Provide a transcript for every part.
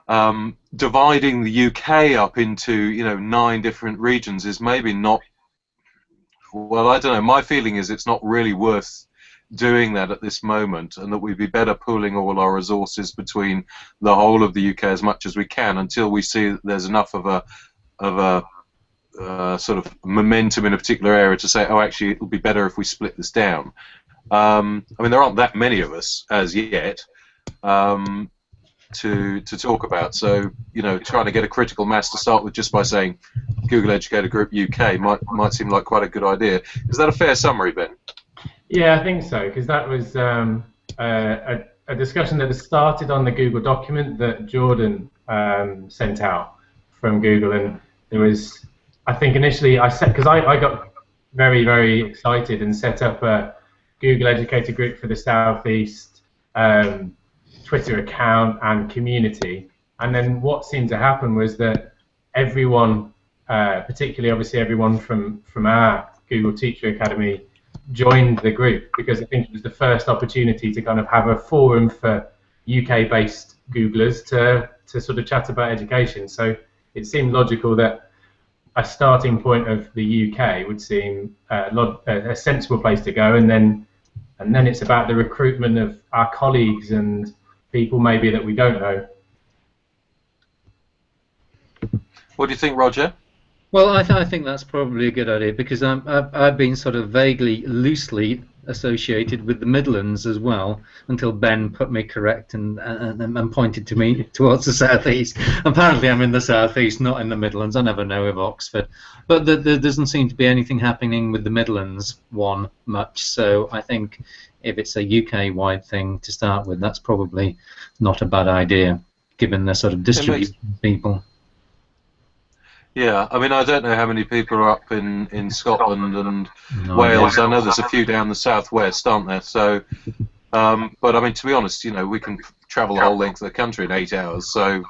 dividing the UK up into 9 different regions is maybe not, well, I don't know. My feeling is it's not really worth doing that at this moment, and that we'd be better pooling all our resources between the whole of the UK as much as we can until we see that there's enough of a sort of momentum in a particular area to say, oh, actually, it'll be better if we split this down. I mean, there aren't that many of us as yet to talk about, so trying to get a critical mass to start with just by saying Google Educator Group UK might seem like quite a good idea. Is that a fair summary, Ben? Yeah, I think so, because that was a discussion that was started on the Google document that Jordan sent out from Google, and there was, I think initially I got very, very excited and set up a Google Educator Group for the Southeast Twitter account and community, and then what seemed to happen was that everyone, particularly obviously everyone from our Google Teacher Academy, joined the group, because I think it was the first opportunity to kind of have a forum for UK-based Googlers to sort of chat about education. So it seemed logical that a starting point of the UK would seem a sensible place to go, and then it's about the recruitment of our colleagues and people maybe that we don't know. What do you think, Roger? Well, I think that's probably a good idea, because I've been sort of vaguely, loosely associated with the Midlands as well, until Ben put me correct and pointed to me towards the southeast. Apparently I'm in the southeast, not in the Midlands. I never know of Oxford. But there doesn't seem to be anything happening with the Midlands one much, so I think if it's a UK-wide thing to start with, that's probably not a bad idea, given the sort of distribution of people. Yeah, I mean, I don't know how many people are up in Scotland and Wales. I know there's a few down the southwest, aren't there? So, but I mean, to be honest, we can travel the whole length of the country in 8 hours, so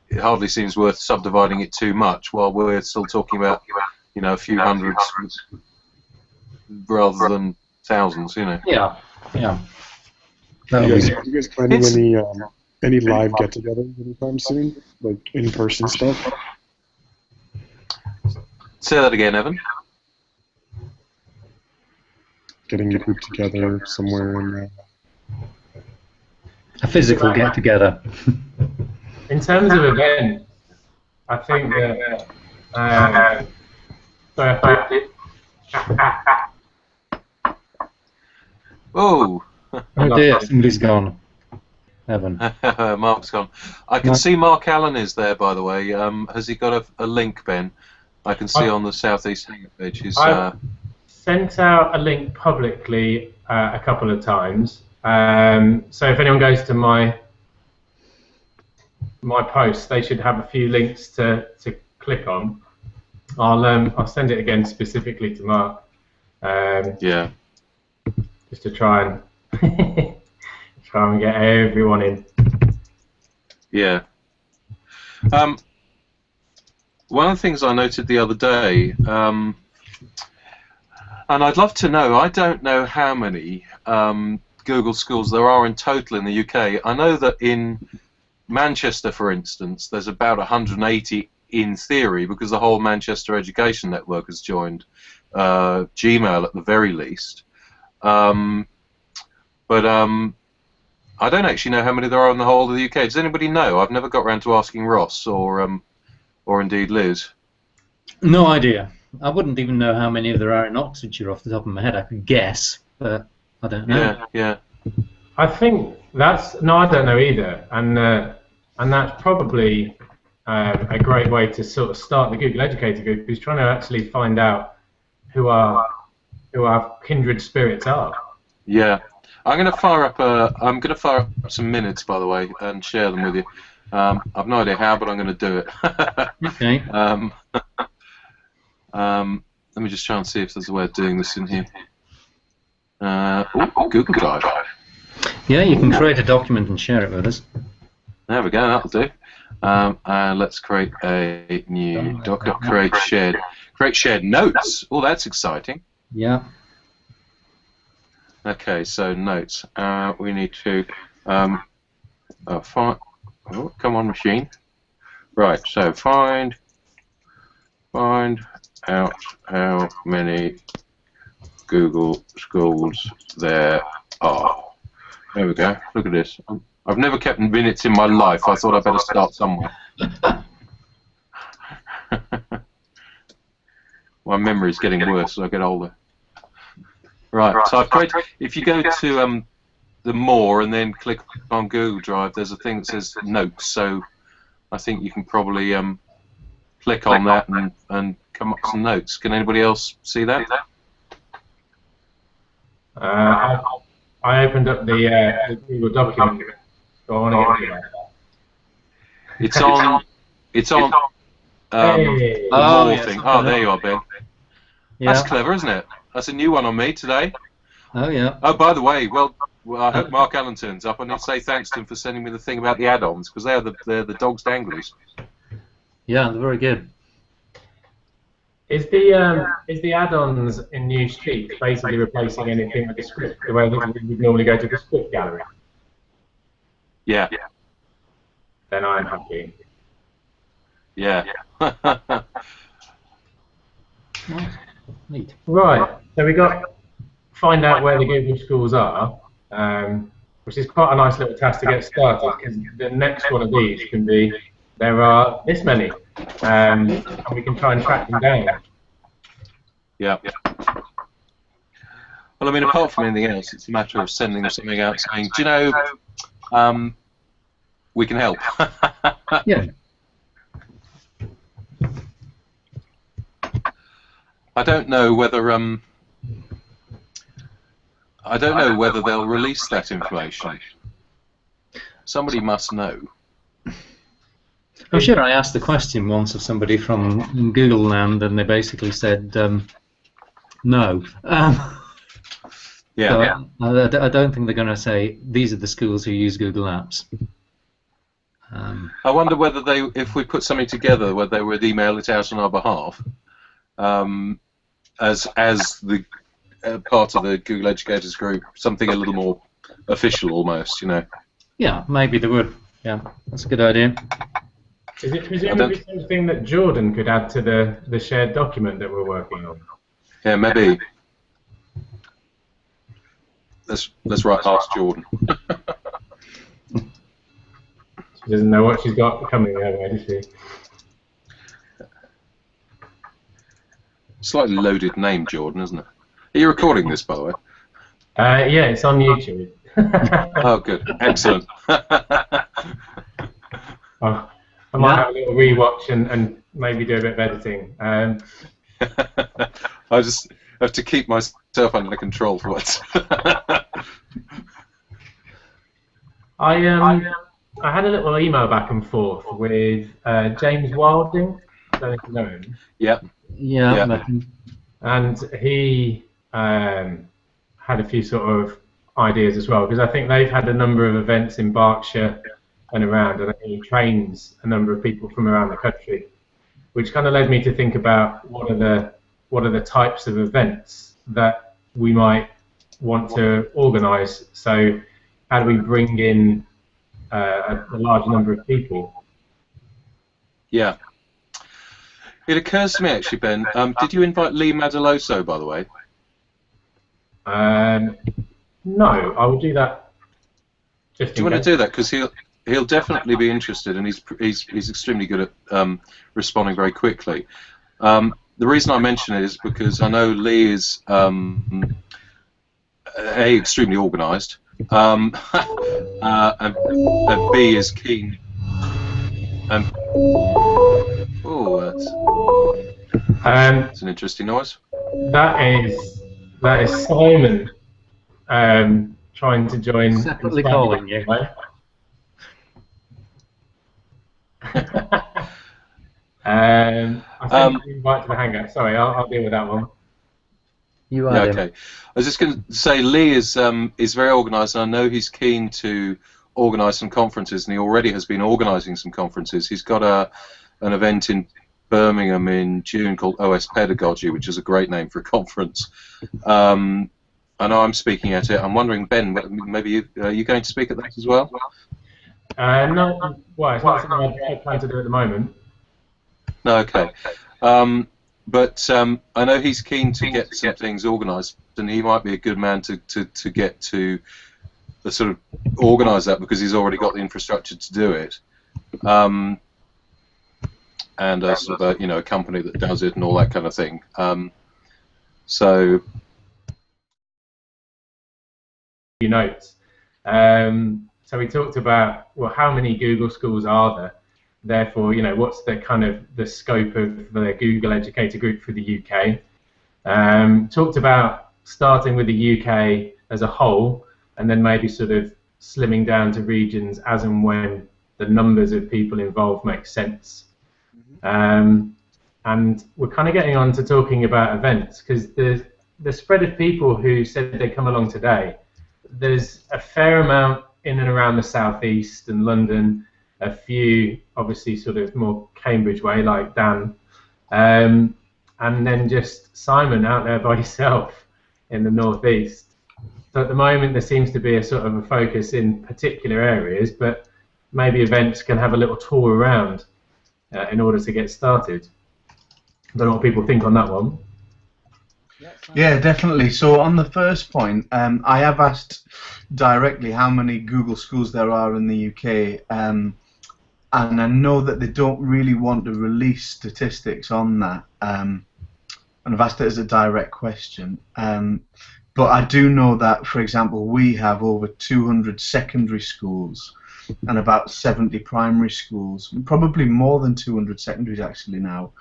it hardly seems worth subdividing it too much while we're still talking about, a few hundreds rather than thousands, Yeah, yeah. You guys planning any live get-togethers anytime soon, like in-person stuff? Say that again, Evan. Getting a group together somewhere in a physical get-together. In terms of events, I think that oh dear, somebody's gone. Evan. Mark's gone. I can see Mark Allen is there, by the way. Has he got a link, Ben? I can see on the Southeast Hangout page. I've sent out a link publicly a couple of times. So if anyone goes to my post, they should have a few links to click on. I'll send it again specifically to Mark. Yeah. Just to try and get everyone in. Yeah. One of the things I noted the other day, and I'd love to know, I don't know how many Google schools there are in total in the UK. I know that in Manchester, for instance, there's about 180 in theory, because the whole Manchester Education Network has joined Gmail at the very least. But I don't actually know how many there are in the whole of the UK. Does anybody know? I've never got around to asking Ross or indeed Liz. No idea. I wouldn't even know how many there are in Oxfordshire off the top of my head. I could guess, but I don't know. Yeah. I think I don't know either, and that's probably a great way to sort of start the Google Educator Group, is trying to actually find out who our kindred spirits are. Yeah, I'm going to fire up some minutes, by the way, and share them with you. I've no idea how, but I'm going to do it. Okay. Let me just try and see if there's a way of doing this in here. Google Drive. Yeah, you can create a document and share it with us. There we go, that'll do. Let's create a new doc. Create shared notes. Oh, that's exciting. Yeah. Okay, so notes. We need to. Oh, come on, machine. Right, so find out how many Google schools there are. There we go. Look at this. I've never kept minutes in my life. I thought I'd better start somewhere. My memory's getting worse as I get older. Right, so I've created. If you go to the More and then click on Google Drive, there's a thing that says Notes. So I think you can probably click on that and come up with some notes. Can anybody else see that? I opened up the Google document. So I want to get into that. It's on Hey. the Oh, More yes, thing. I've Oh, got there it. you are, Ben. Yeah. That's clever, isn't it? That's a new one on me today. Oh, yeah. Oh, by the way, well I hope Mark Allen turns up. I need to say thanks to him for sending me the thing about the add-ons, because they're the dog's danglers. Yeah, they're very good. Is the add-ons in New Street basically replacing anything with the script, the way that we would normally go to the script gallery? Yeah. Then I'm happy. Yeah. Neat. Right, so we got find out where the Google schools are, which is quite a nice little task to get started, because the next one of these can be there are this many, and we can try and track them down. Yeah. Well, I mean, apart from anything else, it's a matter of sending them something out saying, do you know, we can help. Yeah. I don't know whether they'll release that information. Somebody must know. I'm sure I asked the question once of somebody from Google Land, and they basically said no. Yeah. So I don't think they're going to say these are the schools who use Google Apps. I wonder whether if we put something together, whether they would email it out on our behalf, as the part of the Google Educators group, something a little more official, almost, you know. Yeah, maybe they would. Yeah, that's a good idea. Is it presumably something that Jordan could add to the shared document that we're working on? Yeah, maybe. Let's write ask Jordan. She doesn't know what she's got coming her way, does she? Slightly loaded name, Jordan, isn't it? Are you recording this, by the way? Yeah, it's on YouTube. Oh, good. Excellent. I might have a little rewatch and maybe do a bit of editing. I just have to keep myself under control for once. I had a little email back and forth with James Wilding. I don't know if you know him. Yep. Yeah. And he had a few sort of ideas as well, because I think they've had a number of events in Berkshire and around, and I think he trains a number of people from around the country, which kind of led me to think about what are the types of events that we might want to organise. So how do we bring in a large number of people? Yeah. It occurs to me, actually, Ben, did you invite Lee Madaloso, by the way? No, I will do that. Just do you want to do that? Because he'll definitely be interested, and he's extremely good at responding very quickly. The reason I mention it is because I know Lee is extremely organised, and B is keen. And that's an interesting noise. That is Simon trying to join. Separately calling you. I think you invite to the Hangout. Sorry, I'll deal with that one. You are. Yeah, okay. I was just going to say Lee is very organised, and I know he's keen to organise some conferences, and he already has been organising some conferences. He's got an event in Birmingham in June called OS Pedagogy, which is a great name for a conference. I know I'm speaking at it. I'm wondering, Ben, maybe are you going to speak at that as well? No, well, it's not something I plan to do at the moment. No, okay. But I know he's keen to get some things organised, and he might be a good man to get to sort of organise that, because he's already got the infrastructure to do it. And a sort of a company that does it and all that kind of thing. So. Few notes. So we talked about, well, how many Google schools are there? Therefore, what's the kind of the scope of the Google Educator group for the UK? Talked about starting with the UK as a whole, and then maybe sort of slimming down to regions as and when the numbers of people involved make sense. And we're kind of getting on to talking about events, because the spread of people who said they come along today, there's a fair amount in and around the southeast and London, a few obviously sort of more Cambridge way like Dan, and then just Simon out there by yourself in the northeast. So at the moment there seems to be a sort of a focus in particular areas, but maybe events can have a little tour around in order to get started. I don't know what people think on that one. Yeah, definitely. So on the first point, I have asked directly how many Google schools there are in the UK, and I know that they don't really want to release statistics on that, and I've asked it as a direct question. But I do know that, for example, we have over 200 secondary schools and about 70 primary schools, probably more than 200 secondaries actually now.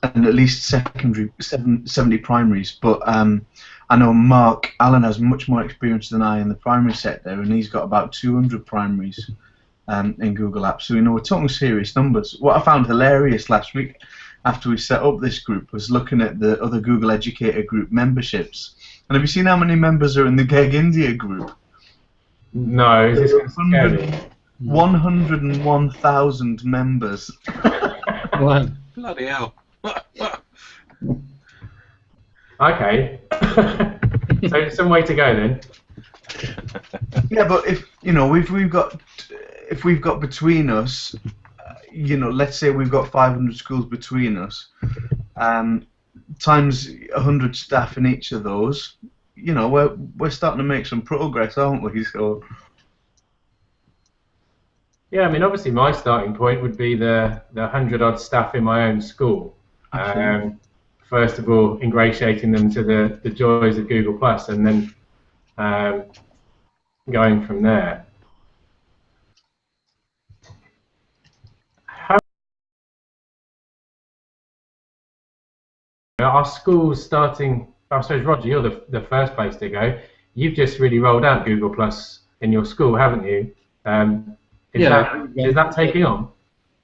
And at least 70 primaries, but I know Mark Allen has much more experience than I in the primary sector, and he's got about 200 primaries in Google Apps, so we're talking serious numbers. What I found hilarious last week after we set up this group was looking at the other Google Educator group memberships, and have you seen how many members are in the GEG India group? No, is this 101,000 members. Wow. Bloody hell. Okay. So some way to go then. Yeah, but if we've got between us, let's say we've got 500 schools between us, times 100 staff in each of those, we're starting to make some progress, aren't we? So. Yeah, I mean, obviously my starting point would be the 100-odd staff in my own school. First of all, ingratiating them to the joys of Google+, and then going from there. Our schools starting, I suppose, Roger, you're the first place to go. You've just really rolled out Google+ in your school, haven't you? Is that taking on?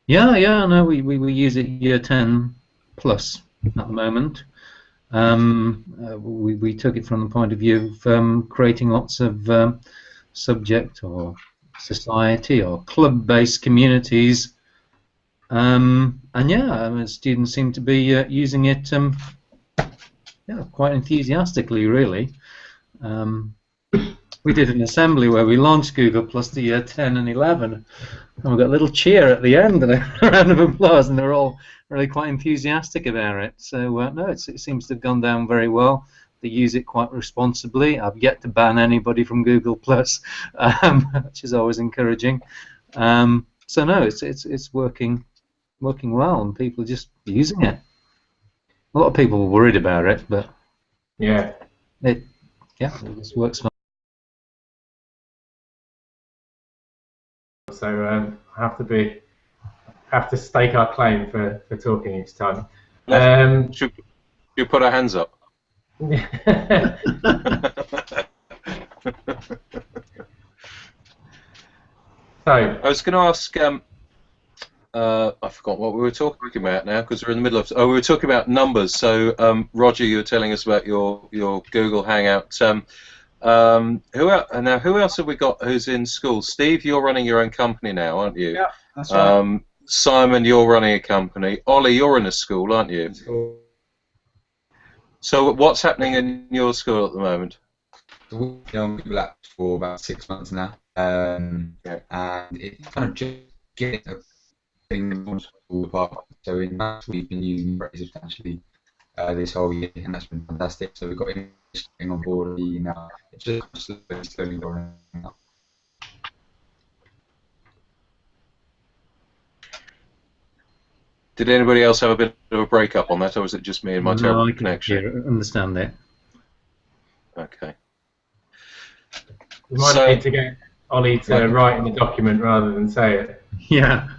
Yeah, no, we use it year 10 plus at the moment. We took it from the point of view of creating lots of subject or society or club-based communities, and yeah, students seem to be using it quite enthusiastically, really. We did an assembly where we launched Google Plus to year 10 and 11, and we got a little cheer at the end and a round of applause, and they're all really quite enthusiastic about it. So no, it seems to have gone down very well. They use it quite responsibly. I've yet to ban anybody from Google Plus, which is always encouraging. So no, it's working well, and people are just using it. A lot of people were worried about it, but yeah, it just works fine. So have to stake our claim for talking each time. Should you put our hands up? So I was going to ask. I forgot what we were talking about now, because we're in the middle of. Oh, we were talking about numbers. So Roger, you were telling us about your Google Hangout. Who else have we got who's in school? Steve, you're running your own company now, aren't you? Yeah, that's right. Simon, you're running a company. Oli, you're in a school, aren't you? So what's happening in your school at the moment? we've been on Google Apps for about 6 months now, and it's kind of just getting the apart. So in that, we've been using very substantially this whole year, and that's been fantastic. So we've got getting on board now. It's just slowly rolling out. Did anybody else have a bit of a break-up on that, or was it just me and my terrible connection? No, I can understand it. Okay. We might need to get Oli to write in the document rather than say it. Yeah.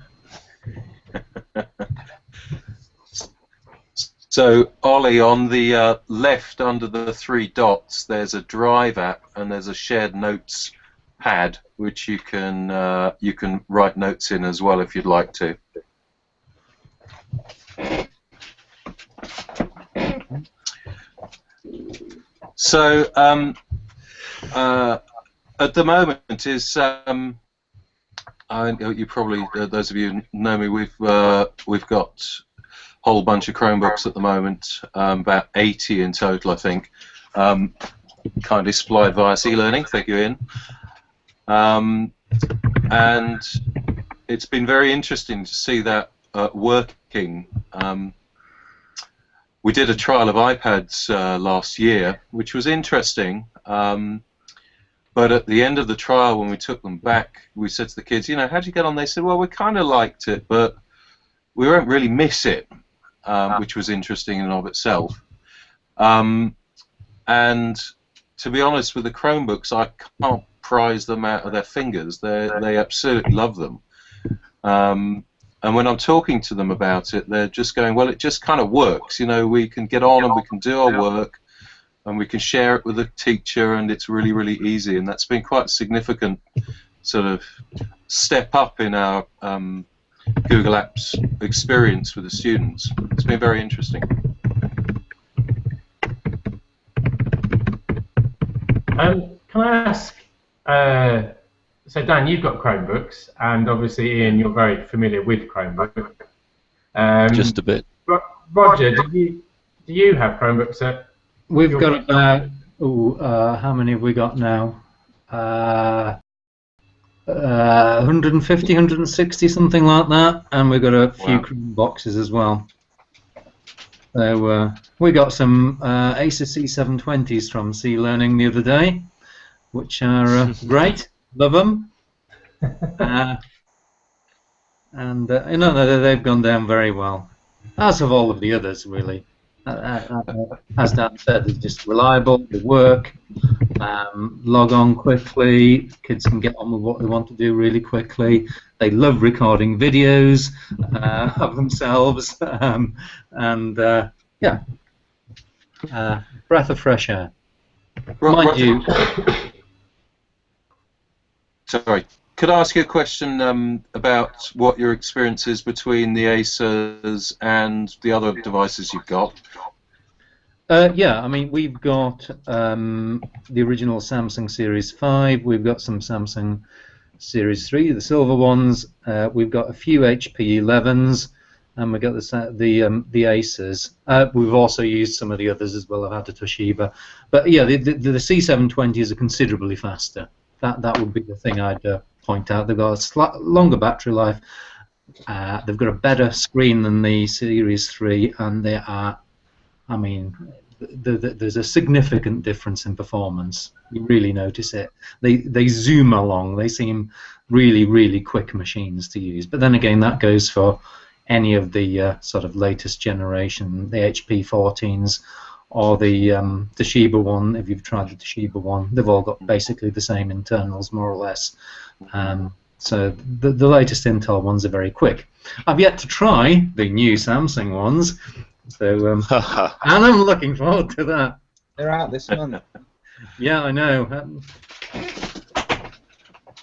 So, Oli, on the left under the 3 dots, there's a Drive app and there's a shared notes pad, which you can write notes in as well if you'd like to. So, at the moment is you probably those of you who know me, we've got whole bunch of Chromebooks at the moment, about 80 in total, I think, kindly supplied via C-Learning. Thank you, Ian. And it's been very interesting to see that working. We did a trial of iPads last year, which was interesting. But at the end of the trial, when we took them back, we said to the kids, you know, how'd you get on? They said, well, we kind of liked it, but we won't really miss it. Which was interesting in and of itself. And to be honest, with the Chromebooks, I can't prise them out of their fingers. They absolutely love them. And when I'm talking to them about it, they're just going, well, it just kind of works. You know, we can get on and we can do our work, and we can share it with the teacher, and it's really, really easy. And that's been quite a significant sort of step up in our Google Apps experience with the students. It's been very interesting. Can I ask, so Dan, you've got Chromebooks, and obviously Ian, you're very familiar with Chromebooks. Just a bit. Roger, do you have Chromebooks? We've got about, how many have we got now? 150, 160, something like that, and we've got a few boxes as well. So we got some Asus C720s from C-Learning the other day, which are great. Love them. And you know, they've gone down very well, as have all of the others, really. As Dan said, they're just reliable, they work, log on quickly, kids can get on with what they want to do really quickly. They love recording videos of themselves, and yeah, breath of fresh air. Mind you. Sorry, could I ask you a question about what your experience is between the Acers and the other devices you've got? Yeah, I mean, we've got the original Samsung Series 5, we've got some Samsung Series 3, the silver ones, we've got a few HP 11s, and we've got the Acers. We've also used some of the others as well. I've had a Toshiba. But yeah, the C720s are considerably faster. That would be the thing I'd point out. They've got a longer battery life, they've got a better screen than the Series 3, and they are, I mean, there's a significant difference in performance. You really notice it. They zoom along. They seem really, really quick machines to use. But then again, that goes for any of the sort of latest generation, the HP 14s or the Toshiba one. If you've tried the Toshiba one, they've all got basically the same internals, more or less. So the latest Intel ones are very quick. I've yet to try the new Samsung ones. So, and I'm looking forward to that. They're out this month. Yeah, I know.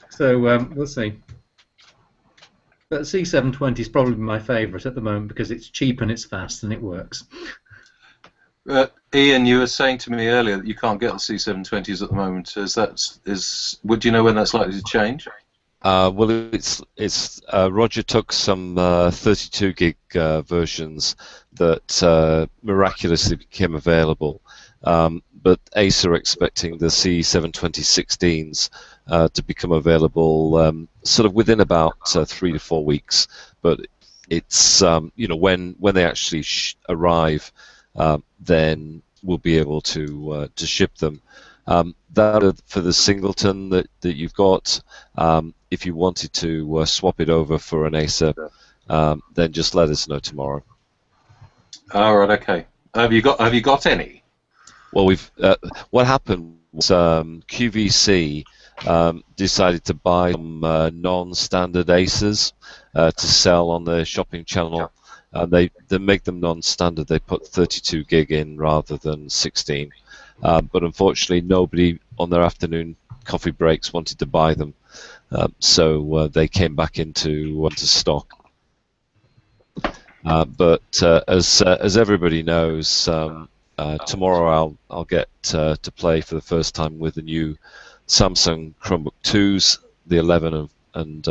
So we'll see. But C720 is probably my favourite at the moment because it's cheap and it's fast and it works. Ian, you were saying to me earlier that you can't get the C720s at the moment. Would you know when that's likely to change? Well, it's Roger took some 32 gig versions that miraculously became available, but but ACE are expecting the C72016s to become available sort of within about 3 to 4 weeks. But it's when they actually arrive, then we'll be able to ship them. That for the singleton that you've got. If you wanted to swap it over for an Acer, then just let us know tomorrow. All right, okay. Have you got any? Well, what happened was QVC decided to buy some non-standard Acers to sell on their shopping channel. They make them non-standard. They put 32 gig in rather than 16. But unfortunately, nobody on their afternoon coffee breaks wanted to buy them, so they came back into stock. But as everybody knows, tomorrow I'll get to play for the first time with the new Samsung Chromebook 2s, the 11 and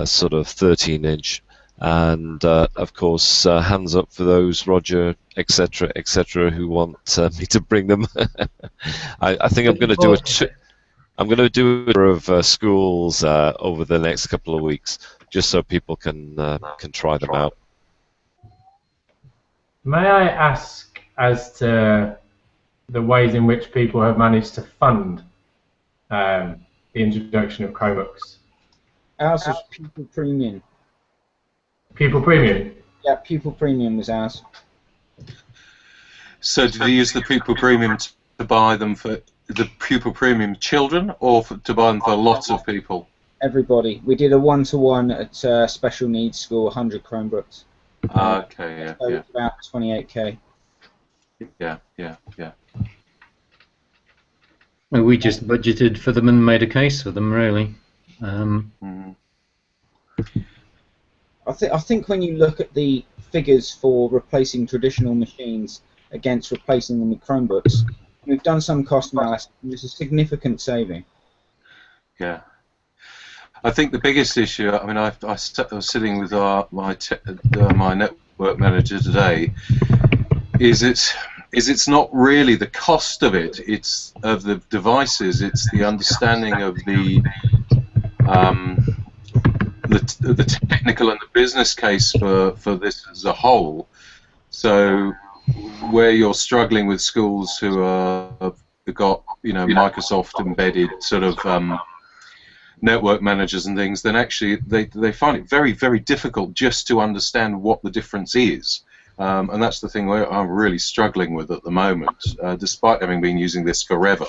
sort of 13-inch. And of course, hands up for those, Roger, etc., who want me to bring them. I think I'm going to do a tour of schools over the next couple of weeks, just so people can try them out. May I ask as to the ways in which people have managed to fund the introduction of Chromebooks? Ours was Pupil Premium. Pupil Premium? Yeah, Pupil Premium was ours. So did you use the Pupil Premium to buy them for the Pupil Premium children, or to buy them for lots of people? Everybody. We did a one-to-one at special needs school, 100 Chromebooks. Okay, yeah, so yeah. About 28k. Yeah. Well, we just budgeted for them and made a case for them, really. I think when you look at the figures for replacing traditional machines against replacing them with Chromebooks, we've done some cost analysis, and there's a significant saving. Yeah. I think the biggest issue, I mean, I was sitting with my network manager today, is it's not really the cost of it, it's of the devices, it's the understanding of the technical and the business case for this as a whole. So where you're struggling with schools who have got Microsoft embedded sort of network managers and things, then actually they find it very, very difficult just to understand what the difference is. And that's the thing I'm really struggling with at the moment, despite having been using this forever.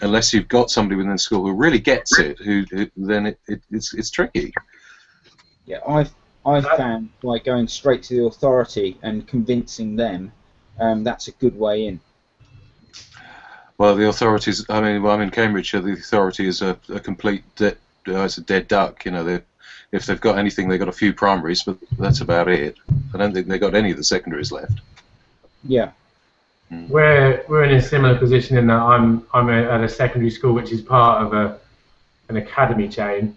Unless you've got somebody within the school who really gets it, then it's tricky. Yeah, I've found by going straight to the authority and convincing them, that's a good way in. Well, the authorities, I mean, I'm in Cambridgeshire, the authority is a complete, it's a dead duck, if they've got anything, they've got a few primaries, but that's about it. I don't think they've got any of the secondaries left. Yeah. We're in a similar position in that I'm at a secondary school which is part of an academy chain.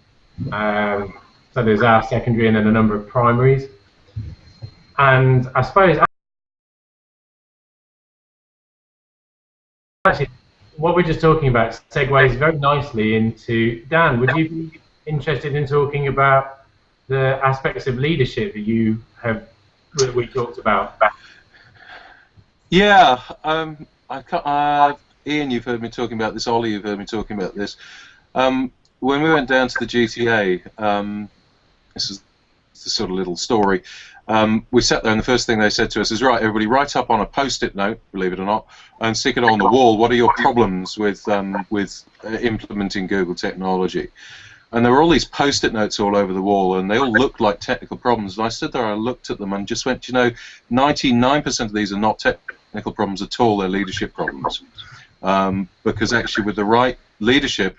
So there's our secondary and then a number of primaries. And I suppose actually what we're just talking about segues very nicely into, Dan, would you be interested in talking about the aspects of leadership that we talked about? Yeah, Ian, you've heard me talking about this. Oli, you've heard me talking about this. When we went down to the GTA, this is the sort of little story. We sat there, and the first thing they said to us is, "Right, everybody, write up on a post-it note, believe it or not, and stick it on the wall. What are your problems with implementing Google technology?" And there were all these post-it notes all over the wall, and they all looked like technical problems. And I stood there, I looked at them, and just went, 99% of these are not technical problems at all, they're leadership problems. Because actually with the right leadership,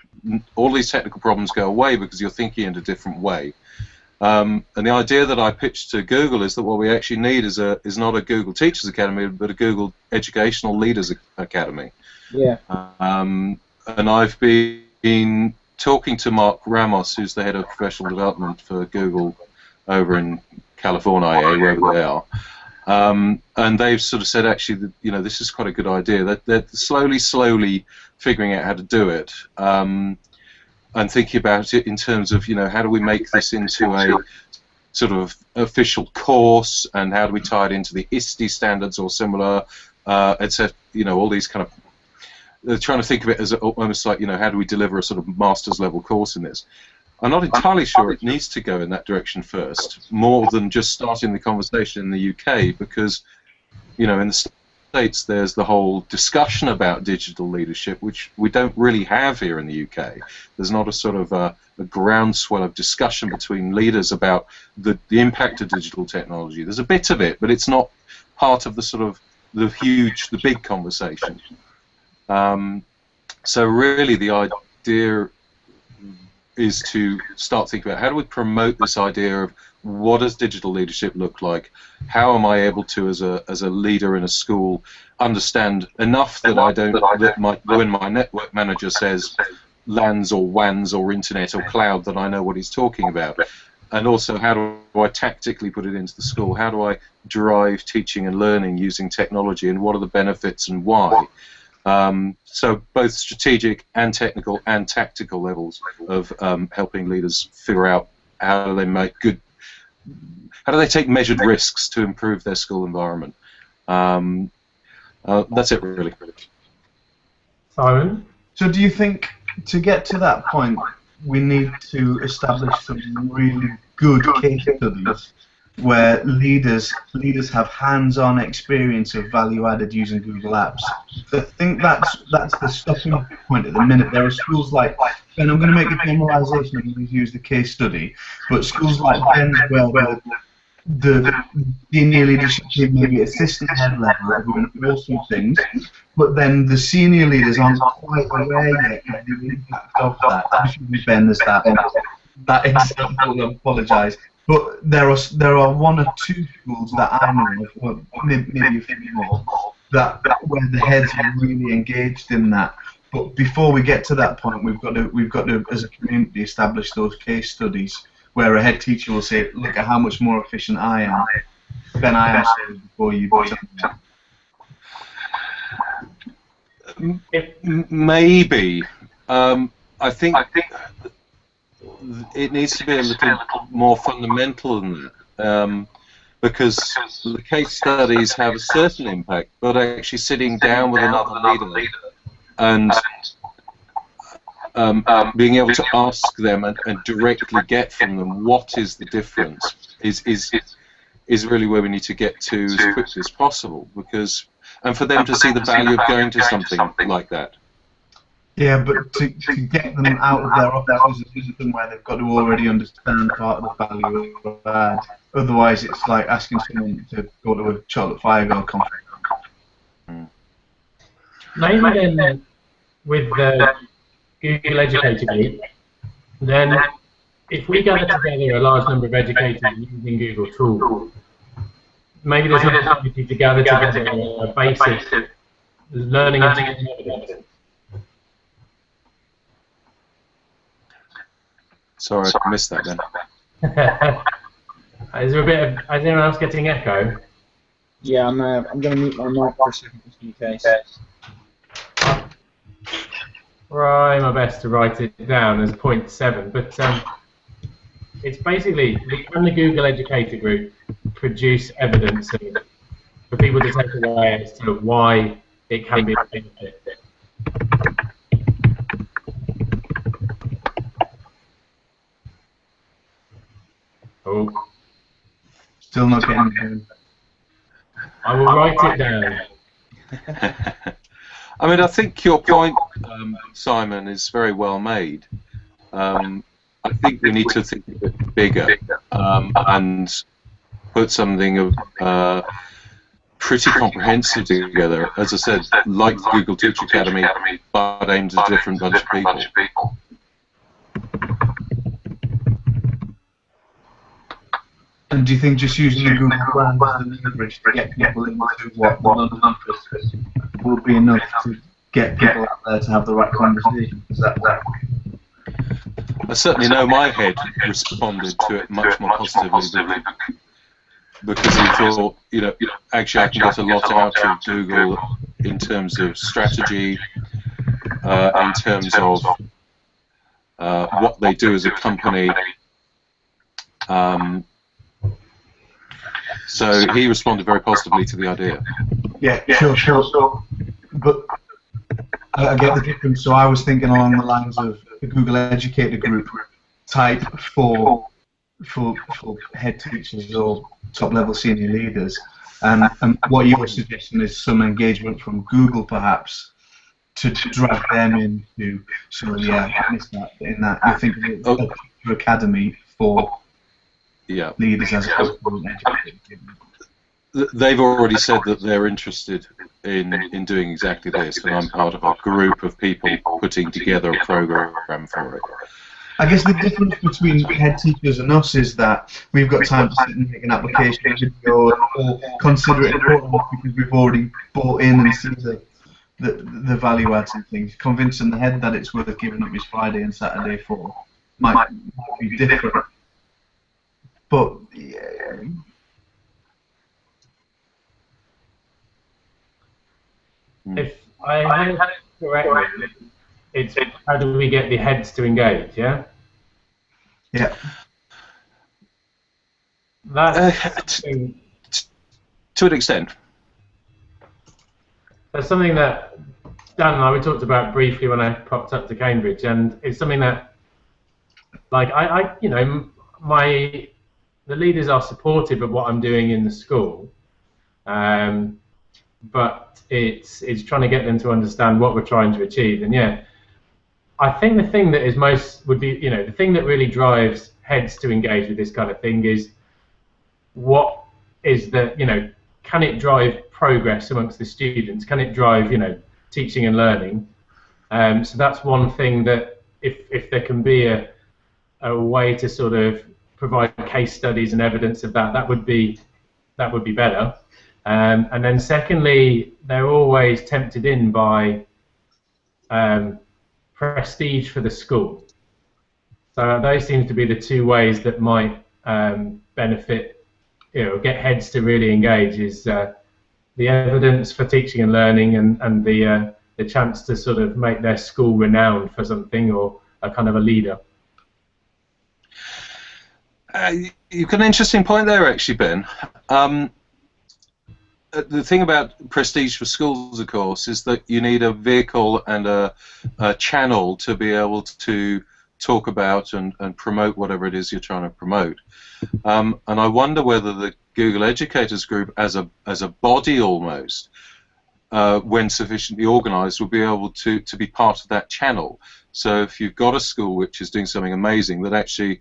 all these technical problems go away because you're thinking in a different way. And the idea that I pitched to Google is that what we actually need is not a Google Teachers Academy, but a Google Educational Leaders Academy. Yeah. And I've been talking to Mark Ramos, who's the head of professional development for Google over in California, wherever they are. And they've sort of said, actually, that, you know, this is quite a good idea. That they're slowly figuring out how to do it, and thinking about it in terms of, you know, how do we make this into a sort of official course, and how do we tie it into the ISTE standards or similar, etc. You know, all these kind of. They're trying to think of it as almost like, you know, how do we deliver a sort of master's level course in this? I'm not entirely sure it needs to go in that direction first, more than just starting the conversation in the UK, because, you know, in the States there's the whole discussion about digital leadership, which we don't really have here in the UK. There's not a sort of a groundswell of discussion between leaders about the impact of digital technology. There's a bit of it, but it's not part of the sort of the big conversation. So really the idea is to start thinking about how do we promote this idea of what does digital leadership look like? How am I able to, as a leader in a school, understand enough that when my network manager says LANs or WANs or internet or cloud, that I know what he's talking about? And also, how do I tactically put it into the school? How do I drive teaching and learning using technology, and what are the benefits and why? So both strategic and technical and tactical levels of helping leaders figure out how do they take measured risks to improve their school environment. That's it, really. Simon? So do you think, to get to that point, we need to establish some really good case studies where leaders have hands-on experience of value-added using Google Apps? I think that's the stopping point at the minute. There are schools like, and I'm going to make a generalization and use the case study, but schools like Ben's where the senior leadership team, maybe assistant head level, are doing awesome things, but then the senior leaders aren't quite aware yet of the impact of that. Ben, there's that example, I apologise. But there are one or two schools that I know of, well, maybe a few more, where the heads are really engaged in that. But before we get to that point, we've got to as a community establish those case studies where a head teacher will say, "Look at how much more efficient I am than I am before you." Maybe. I think it needs to be a little more fundamental than that, because the case studies have a certain impact, but actually sitting down with another leader and being able to ask them and directly get from them what is the difference is really where we need to get to as quickly as possible, and for them to see the value of going to something like that. Yeah, but to get them out of their offices is where they've got to already understand part of the value of that. Otherwise, it's like asking someone to go to a chocolate firegirl conference. Maybe then, with the Google Educator group, then if we gather together a large number of educators using Google tools, maybe there's an opportunity to gather together a basic learning and teaching evidence. Sorry, I missed that then. Is anyone else getting echo? Yeah, I'm going to mute my mic for a second just in case. Try my best to write it down as 0.7, but it's basically, can the Google Educator group produce evidence for people to take away as to why it can be a benefit? Oh. Still not getting it. I will write it down. I mean, I think your point, Simon, is very well made. I think we need to think a bit bigger and put something pretty comprehensive together. As I said, like the Google Teach Academy, but aimed at a different bunch of people. And do you think just using the Google brand as the leverage to get people into what London offers will be enough to get people out there to have the right conversation? Is that I certainly know my head responded to it much more positively. because he thought, actually I can get a lot out of Google in terms of strategy, in terms of what they do as a company. So he responded very positively to the idea. Yeah, sure. But I get the difference. So I was thinking along the lines of the Google Educator group type for head teachers or top-level senior leaders. And what you're suggesting is some engagement from Google, perhaps, to drag them into. So yeah, I missed that. In that, you're thinking of a academy for leaders as opposed to educators. They've already said that they're interested in doing exactly this, and I'm part of a group of people putting together a program for it. I guess the difference between head teachers and us is that we've got time to sit and make an application video or consider it important because we've already bought in and seen the value adds and things. Convincing the head that it's worth giving up his Friday and Saturday for might be different. But yeah. If I had it correctly, it's how do we get the heads to engage, yeah? Yeah. That's to an extent. That's something that Dan and I we talked about briefly when I popped up to Cambridge, and it's something that, like, the leaders are supportive of what I'm doing in the school, but it's trying to get them to understand what we're trying to achieve. And yeah, I think the thing that is the thing that really drives heads to engage with this kind of thing is what is can it drive progress amongst the students? Can it drive teaching and learning? So that's one thing that if there can be a way to sort of provide case studies and evidence of that would be better. And then secondly, they're always tempted in by prestige for the school. So those seem to be the two ways that might benefit, get heads to really engage, is the evidence for teaching and learning and the chance to sort of make their school renowned for something or a kind of a leader. You've got an interesting point there, actually, Ben. The thing about prestige for schools, of course, is that you need a vehicle and a channel to be able to talk about and promote whatever it is you're trying to promote. And I wonder whether the Google Educators group, as a body almost, when sufficiently organised, will be able to be part of that channel. So if you've got a school which is doing something amazing, that actually,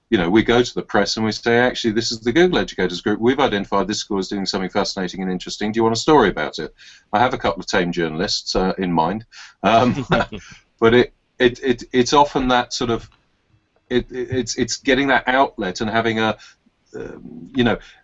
we go to the press and we say, actually, this is the Google Educators group. We've identified this school as doing something fascinating and interesting. Do you want a story about it? I have a couple of tame journalists in mind, but it's often that sort of it's getting that outlet and having a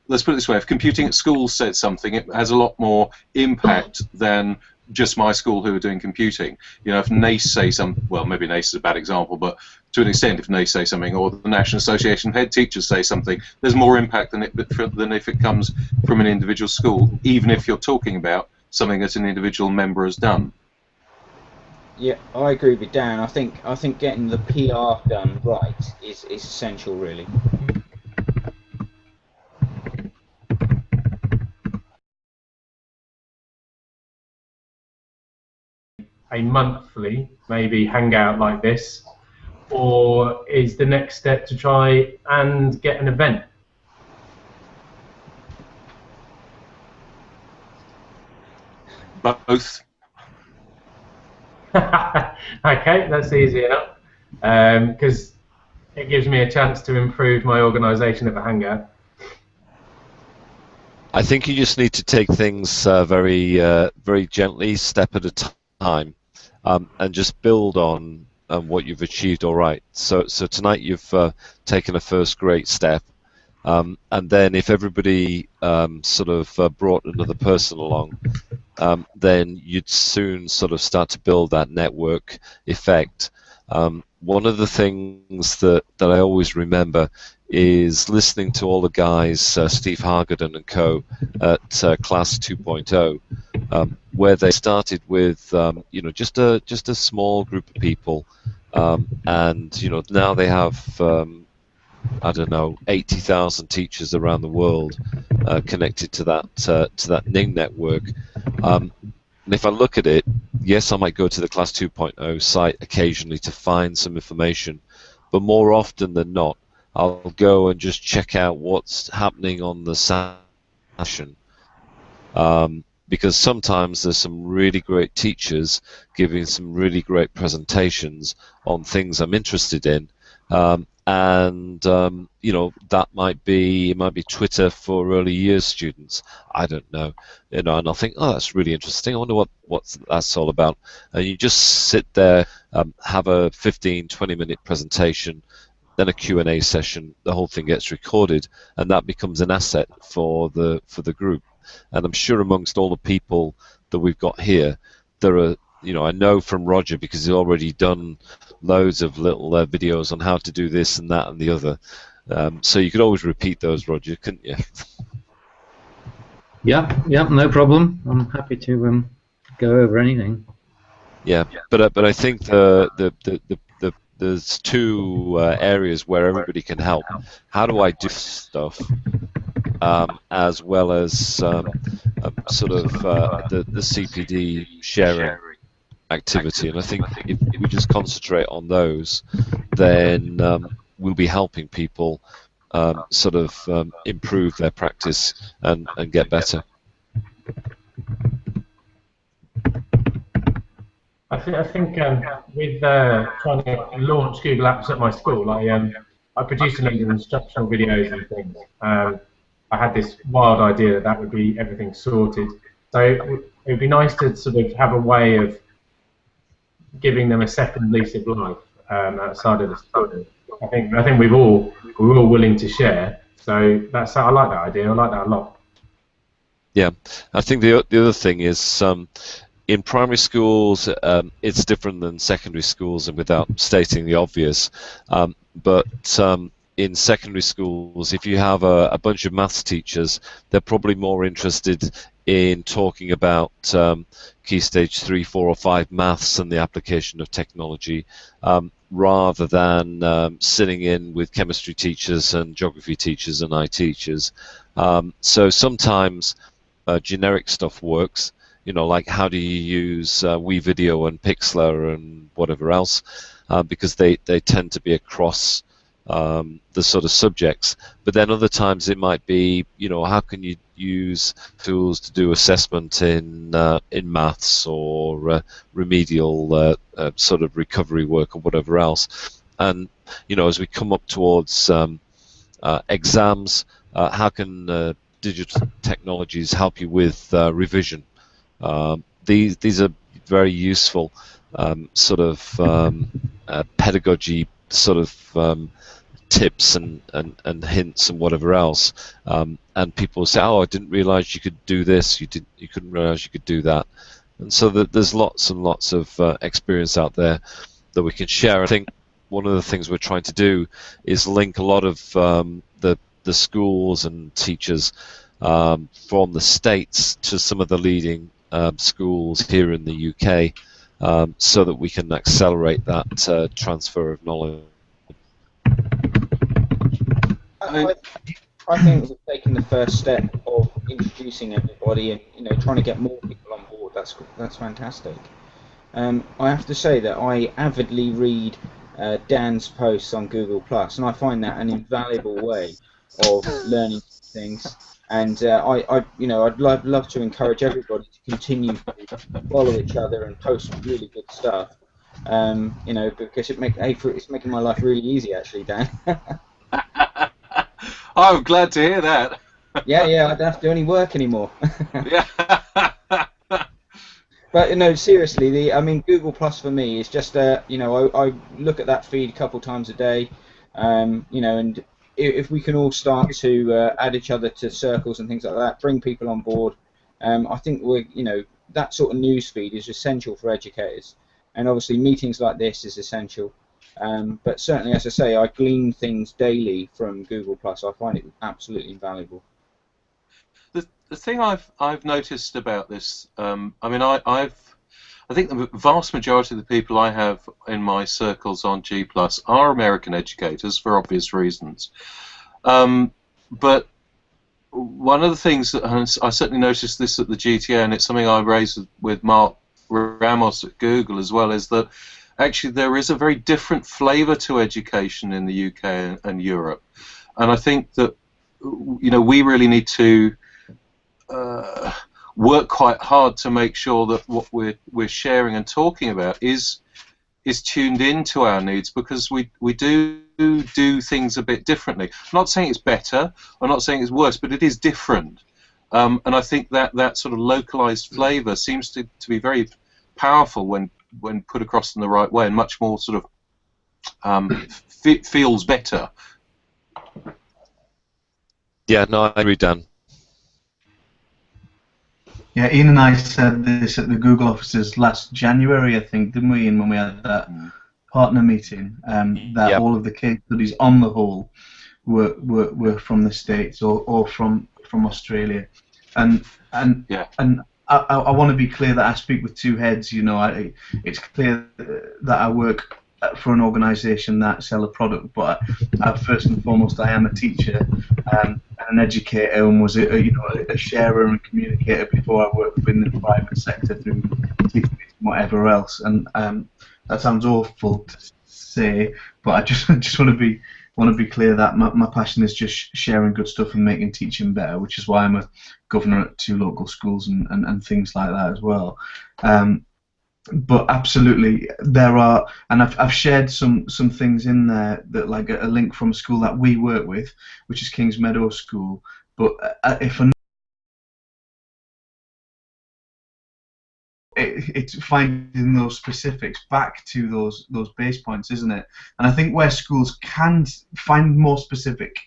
let's put it this way: if computing at school said something, it has a lot more impact than just my school who are doing computing. If NACE say something, well, maybe NACE is a bad example, but to an extent, if NACE say something, or the National Association of Head Teachers say something, there's more impact than if it comes from an individual school, even if you're talking about something that an individual member has done. Yeah, I agree with Dan. I think getting the PR done right is essential, really. A monthly, maybe hangout like this, or is the next step to try and get an event? Both. Okay, that's easy enough, because it gives me a chance to improve my organisation of a hangout. I think you just need to take things very gently, step at a time, and just build on what you've achieved. All right. So tonight you've taken a first great step, and then if everybody sort of brought another person along, then you'd soon sort of start to build that network effect, one of the things that I always remember is listening to all the guys, Steve Hargaden and co. at Class 2.0, where they started with you know, just a small group of people, and you know, now they have I don't know, 80,000 teachers around the world connected to that Ning network. And if I look at it, yes, I might go to the Class 2.0 site occasionally to find some information, but more often than not, I'll go and just check out what's happening on the session. Because sometimes there's some really great teachers giving some really great presentations on things I'm interested in. And you know, that might be Twitter for early years students. I don't know, you know, and I'll think, oh, that's really interesting. I wonder what that's all about. And you just sit there, have a 15-20 minute presentation, then a Q&A session. The whole thing gets recorded, and that becomes an asset for the group. And I'm sure amongst all the people that we've got here, there are, you know, I know from Roger, because he's already done loads of little videos on how to do this and that and the other. So you could always repeat those, Roger, couldn't you? Yeah, no problem. I'm happy to go over anything. Yeah, but I think there's two areas where everybody can help. How do I do stuff, as well as sort of the CPD sharing activity, and I think if we just concentrate on those, then we'll be helping people sort of improve their practice and get better. I think with trying to launch Google Apps at my school, I produced a load of instructional videos and things. I had this wild idea that would be everything sorted. So it would be nice to sort of have a way of giving them a second lease of life outside of the school. I think we're all willing to share. So I like that idea. I like that a lot. Yeah, I think the other thing is in primary schools it's different than secondary schools, and without stating the obvious, but in secondary schools, if you have a bunch of maths teachers, they're probably more interested in talking about Key Stage 3, 4 or 5 maths and the application of technology, rather than sitting in with chemistry teachers and geography teachers and IT teachers. So sometimes generic stuff works, you know, like how do you use WeVideo and Pixlr and whatever else, because they tend to be across the sort of subjects. But then other times it might be, you know, how can you use tools to do assessment in maths or remedial sort of recovery work or whatever else. And you know, as we come up towards exams, how can digital technologies help you with revision? These are very useful sort of pedagogy sort of tips and hints and whatever else, and people say, oh, I didn't realize you could do this, you couldn't realize you could do that. And so there's lots and lots of experience out there that we can share. I think one of the things we're trying to do is link a lot of the schools and teachers from the States to some of the leading schools here in the UK, so that we can accelerate that transfer of knowledge. I think we've taken the first step of introducing everybody and, you know, trying to get more people on board. That's fantastic. I have to say that I avidly read Dan's posts on Google+, and I find that an invaluable way of learning things. And I'd love to encourage everybody to continue to follow each other and post really good stuff. You know, because it's making my life really easy, actually, Dan. I'm glad to hear that. Yeah, I don't have to do any work anymore. Yeah. But you know, seriously, Google Plus for me is just you know, I look at that feed a couple times a day, you know, and if we can all start to add each other to circles and things like that, bring people on board, I think that sort of news feed is essential for educators, and obviously meetings like this is essential. But certainly, as I say, I glean things daily from Google+. I find it absolutely invaluable. The thing I've noticed about this, I mean, I think the vast majority of the people I have in my circles on G+ are American educators for obvious reasons. But one of the things that I certainly noticed this at the GTA, and it's something I raised with Mark Ramos at Google as well, is that actually there is a very different flavour to education in the UK and Europe, and I think that we really need to work quite hard to make sure that what we're sharing and talking about is tuned into our needs, because we do things a bit differently. I'm not saying it's better, I'm not saying it's worse, but it is different. And I think that sort of localized flavour seems to be very powerful when put across in the right way, and much more sort of feels better. Yeah, no, I agree, Dan. Yeah, Ian and I said this at the Google offices last January, I think, didn't we? And when we had that partner meeting, that all of the case studies on the whole were from the States or from Australia, and I want to be clear that I speak with two heads. It's clear that I work for an organisation that sell a product, but first and foremost, I am a teacher and an educator, and was a sharer and communicator before I worked within the private sector through teaching and whatever else. And that sounds awful to say, but I just want to be clear that my passion is just sharing good stuff and making teaching better, which is why I'm a governor at 2 local schools and things like that as well. But absolutely, there are, and I've shared some things in there that, like a link from a school that we work with, which is Kings Meadow School. But if it's finding those specifics back to those base points, isn't it? And I think where schools can find more specific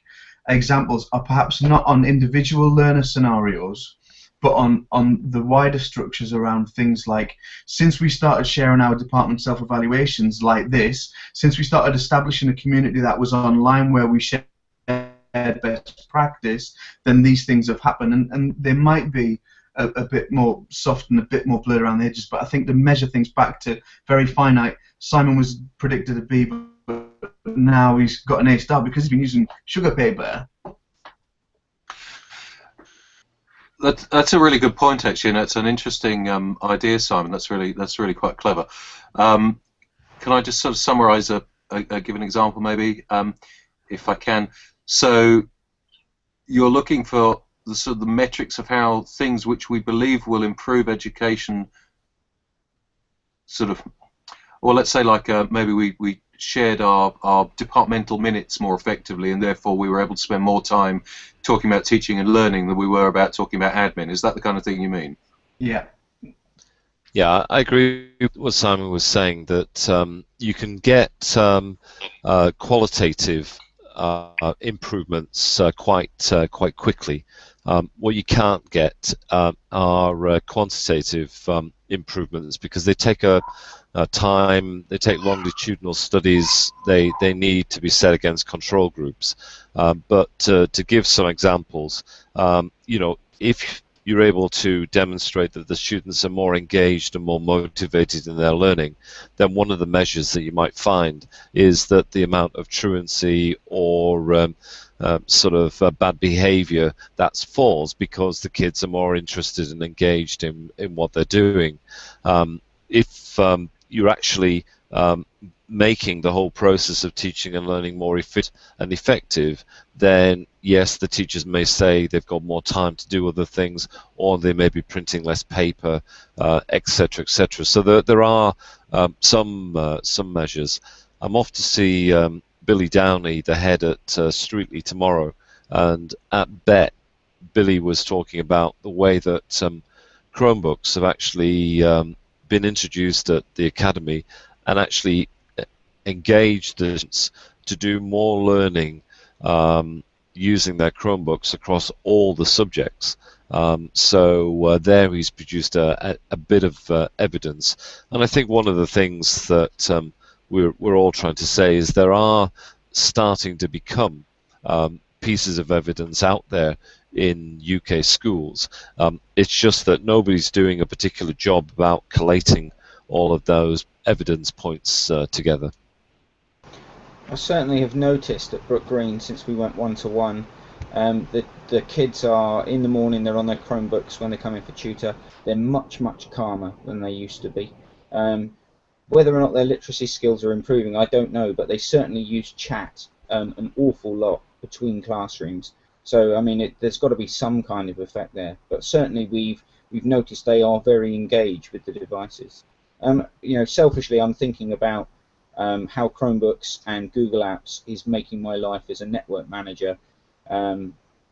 examples are perhaps not on individual learner scenarios, but on the wider structures around things like, since we started sharing our department self-evaluations like this, since we started establishing a community that was online where we shared best practice, then these things have happened, and they might be a bit more soft and a bit more blurred around the edges, but I think to measure things back to very finite. Simon was predicted a B, but now he's got an A star because he's been using sugar paper. That's a really good point, actually, and it's an interesting idea, Simon. That's really quite clever. Can I just sort of summarise give an example, maybe, if I can? So you're looking for the sort of the metrics of how things which we believe will improve education, sort of, or let's say like maybe we shared our departmental minutes more effectively, and therefore we were able to spend more time talking about teaching and learning than we were about talking about admin. Is that the kind of thing you mean? Yeah. Yeah, I agree with what Simon was saying, that you can get qualitative improvements quite quickly. What you can't get are quantitative improvements, because they take time, they take longitudinal studies, they need to be set against control groups. But to give some examples, if you're able to demonstrate that the students are more engaged and more motivated in their learning, then one of the measures that you might find is that the amount of truancy or sort of bad behavior that falls because the kids are more interested and engaged in what they're doing. If you're actually making the whole process of teaching and learning more efficient and effective, then yes, the teachers may say they've got more time to do other things, or they may be printing less paper, etc., etc. So there are some measures. I'm off to see Billy Downey, the head at Streetley, tomorrow, and at BET, Billy was talking about the way that Chromebooks have actually been introduced at the academy and actually engaged the students to do more learning using their Chromebooks across all the subjects. So there he's produced a bit of evidence, and I think one of the things that we're all trying to say is there are starting to become pieces of evidence out there in UK schools. It's just that nobody's doing a particular job about collating all of those evidence points together. I certainly have noticed at Brook Green, since we went one-to-one, the kids are, in the morning, they're on their Chromebooks when they come in for tutor. They're much, much calmer than they used to be. Whether or not their literacy skills are improving, I don't know, but they certainly use chat an awful lot between classrooms. So, I mean, there's got to be some kind of effect there. But certainly we've noticed they are very engaged with the devices. You know, selfishly, I'm thinking about how Chromebooks and Google Apps is making my life as a network manager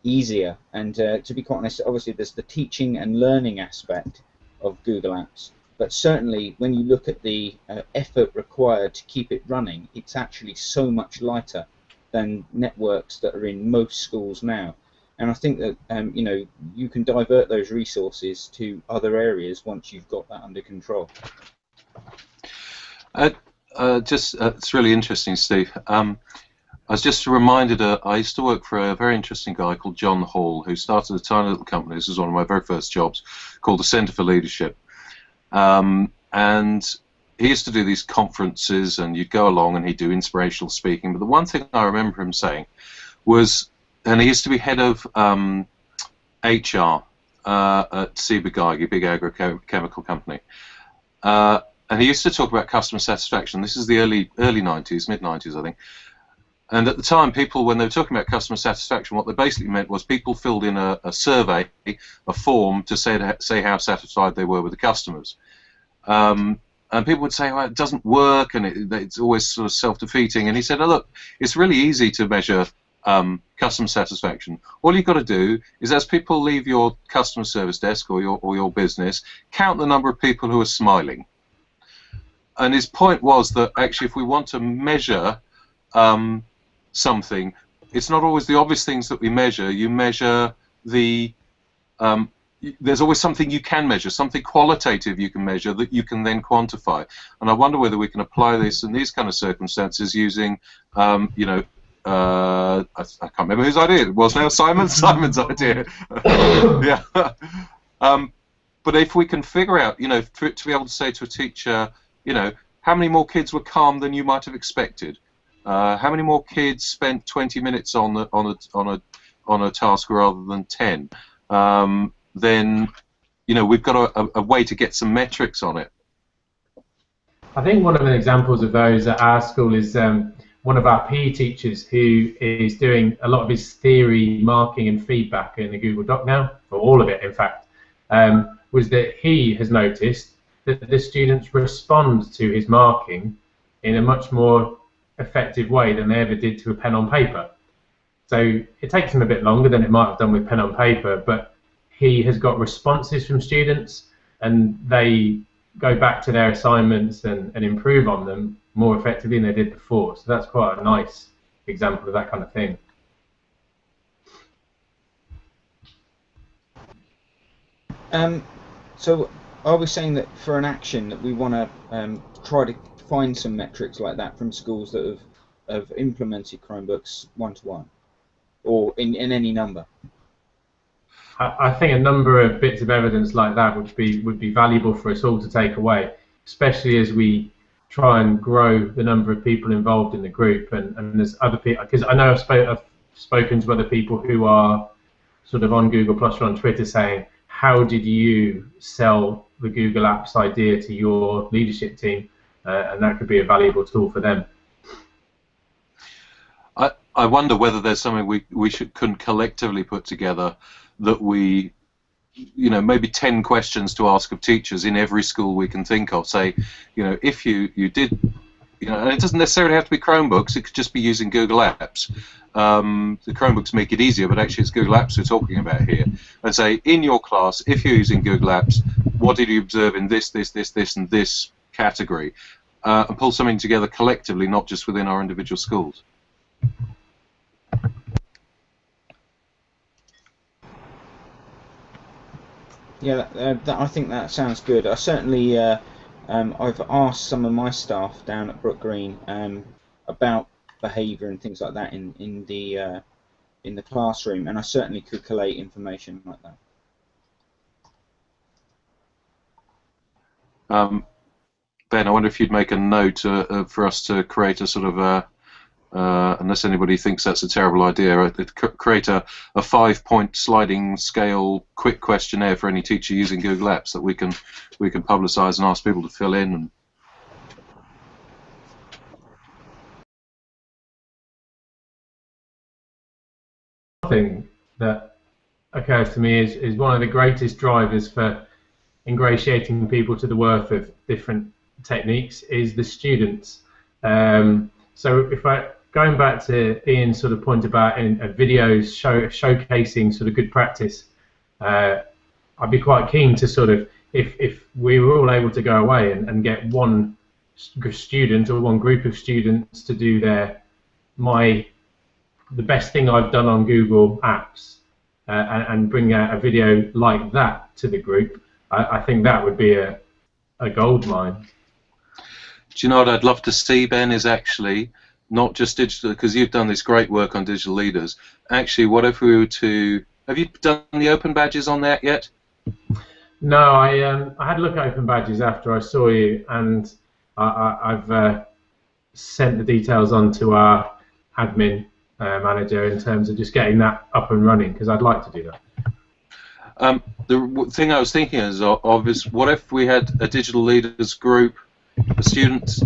easier. And to be quite honest, obviously there's the teaching and learning aspect of Google Apps, but certainly when you look at the effort required to keep it running, it's actually so much lighter than networks that are in most schools now. And I think that you know, you can divert those resources to other areas once you've got that under control. It's really interesting, Steve. I was just reminded, I used to work for a very interesting guy called John Hall, who started a tiny little company. This was one of my very first jobs, called the Centre for Leadership. And he used to do these conferences, and you'd go along and he'd do inspirational speaking. But the one thing I remember him saying was, and he used to be head of HR at Ciba-Geigy, big agrochemical company. And he used to talk about customer satisfaction. This is the early 90s, mid-90s, I think. And at the time, people, when they were talking about customer satisfaction, what they basically meant was people filled in a survey, a form, to say how satisfied they were with the customers. And people would say, well, it doesn't work, and it's always sort of self-defeating. And he said, oh, look, it's really easy to measure customer satisfaction. All you've got to do is, as people leave your customer service desk or your business, count the number of people who are smiling. And his point was that actually, if we want to measure something, it's not always the obvious things that we measure. You measure the there's always something you can measure, something qualitative you can measure that you can then quantify. And I wonder whether we can apply this in these kind of circumstances using, you know, I can't remember whose idea it was now. Simon's idea. Yeah. But if we can figure out, you know, to be able to say to a teacher, you know, how many more kids were calm than you might have expected? How many more kids spent 20 minutes on a task rather than 10? Then, you know, we've got a way to get some metrics on it. I think one of the examples of those at our school is one of our PE teachers who is doing a lot of his theory marking and feedback in the Google Doc now, or all of it, in fact, was that he has noticed that the students respond to his marking in a much more effective way than they ever did to a pen on paper. So it takes him a bit longer than it might have done with pen on paper, but he has got responses from students, and they go back to their assignments and improve on them more effectively than they did before. So that's quite a nice example of that kind of thing. So are we saying that for an action that we want to try to find some metrics like that from schools that have implemented Chromebooks one-to-one, or in any number? I think a number of bits of evidence like that would be valuable for us all to take away, especially as we try and grow the number of people involved in the group. And there's other people, because I know I've spoken to other people who are sort of on Google Plus or on Twitter saying, how did you sell the Google Apps idea to your leadership team? And that could be a valuable tool for them. I wonder whether there's something we couldn't collectively put together, that we, you know, maybe 10 questions to ask of teachers in every school we can think of. Say, you know, if you did, you know, and it doesn't necessarily have to be Chromebooks, it could just be using Google Apps. The Chromebooks make it easier, but actually it's Google Apps we're talking about here. And say, in your class, if you're using Google Apps, what did you observe in this, and this category? And pull something together collectively, not just within our individual schools. Yeah, I think that sounds good. I certainly I've asked some of my staff down at Brook Green about behaviour and things like that in the classroom, and I certainly could collate information like that. Ben, I wonder if you'd make a note for us to create a sort of unless anybody thinks that's a terrible idea, create a 5-point sliding scale quick questionnaire for any teacher using Google Apps that we can publicise and ask people to fill in. And thing that occurs to me is one of the greatest drivers for ingratiating people to the worth of different techniques is the students. So if going back to Ian's sort of point about videos showcasing sort of good practice, I'd be quite keen to sort of, if we were all able to go away and get one student or one group of students to do the best thing I've done on Google Apps and bring out a video like that to the group, I think that would be a gold mine. Do you know what I'd love to see, Ben, is actually not just digital, because you've done this great work on digital leaders. Actually, what if we were to... Have you done the open badges on that yet? No, I had a look at open badges after I saw you, and I've sent the details on to our admin manager in terms of just getting that up and running, because I'd like to do that. The thing I was thinking is what if we had a digital leaders group, a student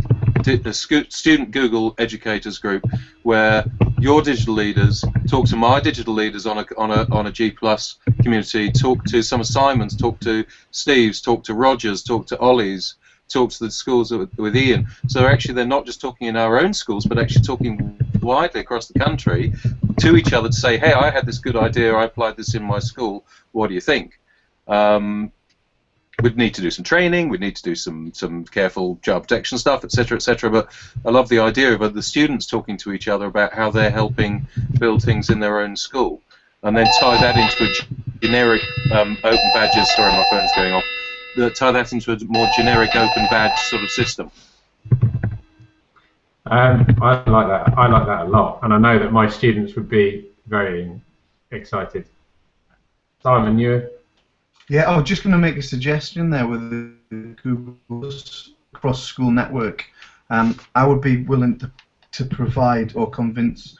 Google educators group, where your digital leaders talk to my digital leaders on a G+ community, talk to some of Simon's, talk to Steve's, talk to Roger's, talk to Oli's, talk to the schools with Ian. So actually they're not just talking in our own schools, but actually talking widely across the country to each other to say, hey, I had this good idea, I applied this in my school, what do you think? We'd need to do some training, we'd need to do some careful child protection stuff, etc., etc. But I love the idea of the students talking to each other about how they're helping build things in their own school, and then tie that into a generic open badges. Sorry, my phone's going off. Tie that into a more generic open badge sort of system. I like that. I like that a lot, and I know that my students would be very excited. Simon, you? Yeah, I was just going to make a suggestion there with the Google's cross-school network. I would be willing to provide or convince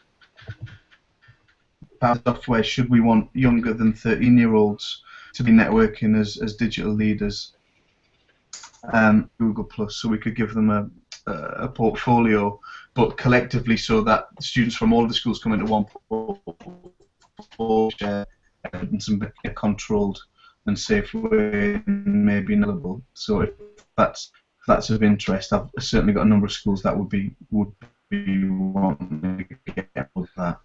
about software should we want younger than 13-year-olds to be networking as digital leaders. Google Plus, so we could give them a portfolio, but collectively, so that students from all of the schools come into one portfolio, share evidence and be controlled and safe way, maybe knowable. So if that's of interest, I've certainly got a number of schools that would be wanting to get with that.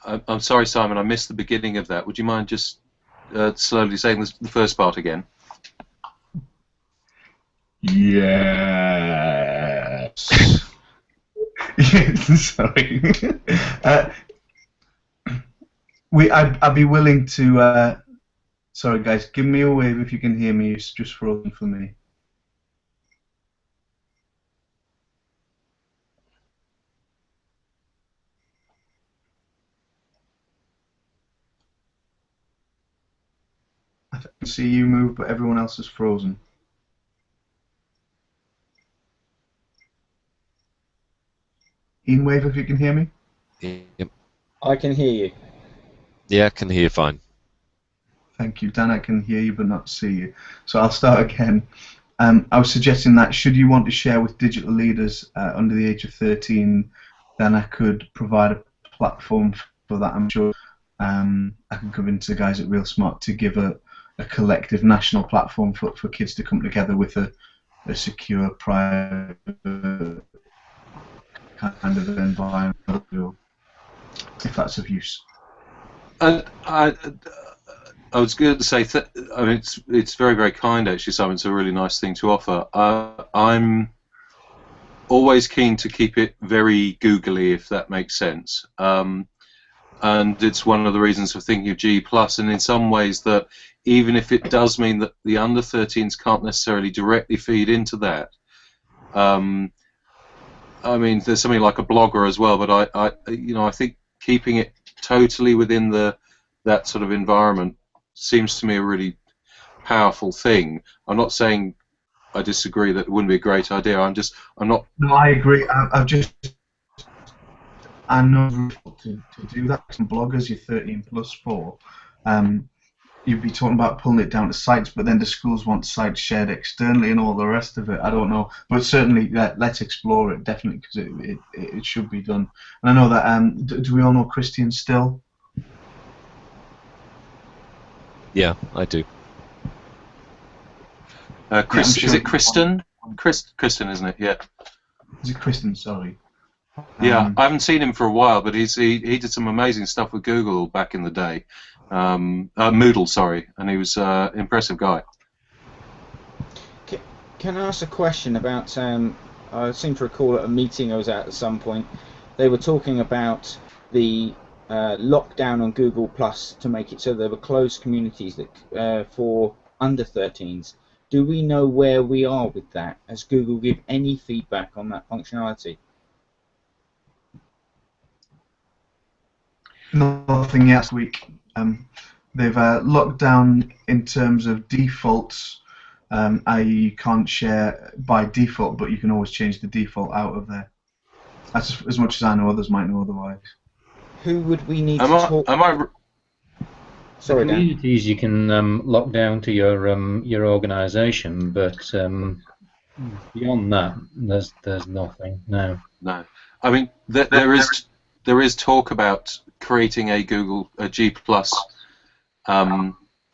I'm sorry, Simon, I missed the beginning of that. Would you mind just slowly saying the first part again? Yes. Sorry. I'd be willing to. Sorry, guys. Give me a wave if you can hear me. It's just frozen for me. I can see you move, but everyone else is frozen. Ian, wave if you can hear me. Yep. I can hear you. Yeah, I can hear you fine. Thank you, Dan. I can hear you but not see you. So I'll start again. I was suggesting that should you want to share with digital leaders under the age of 13, then I could provide a platform for that. I'm sure I can convince the guys at Real Smart to give a collective national platform for kids to come together with a secure, private kind of environment, if that's of use. And I was going to say, I mean, it's very, very kind, actually, Simon. It's a really nice thing to offer. I'm always keen to keep it very googly, if that makes sense. And and it's one of the reasons for thinking of GE+, and in some ways that even if it does mean that the under-13s can't necessarily directly feed into that, I mean, there's something like a blogger as well, but I think keeping it totally within that sort of environment seems to me a really powerful thing. I'm not saying I disagree that it wouldn't be a great idea. I'm not. No, I agree. I know to do that. Some bloggers, you're 13 plus 4. You'd be talking about pulling it down to sites, but then the schools want sites shared externally and all the rest of it. I don't know, but certainly let's explore it definitely, because it should be done. And I know that. Do we all know Christian Still? Yeah, I do. Chris, is it Kristen? Kristen, isn't it? Yeah. Is it Kristen? Sorry. Yeah, I haven't seen him for a while, but he did some amazing stuff with Google back in the day. Moodle, sorry, and he was an impressive guy. Can I ask a question about? I seem to recall at a meeting I was at some point, they were talking about the lockdown on Google Plus to make it so there were closed communities that for under 13s. Do we know where we are with that? Has Google give any feedback on that functionality? Nothing yet this week. They've locked down in terms of defaults, i.e. you can't share by default, but you can always change the default out of there. That's as much as I know. Others might know otherwise. Who would we need to talk? Sorry, Dan. Communities you can lock down to your organisation, but beyond that, there's nothing. No. No. I mean, there is talk about creating a G+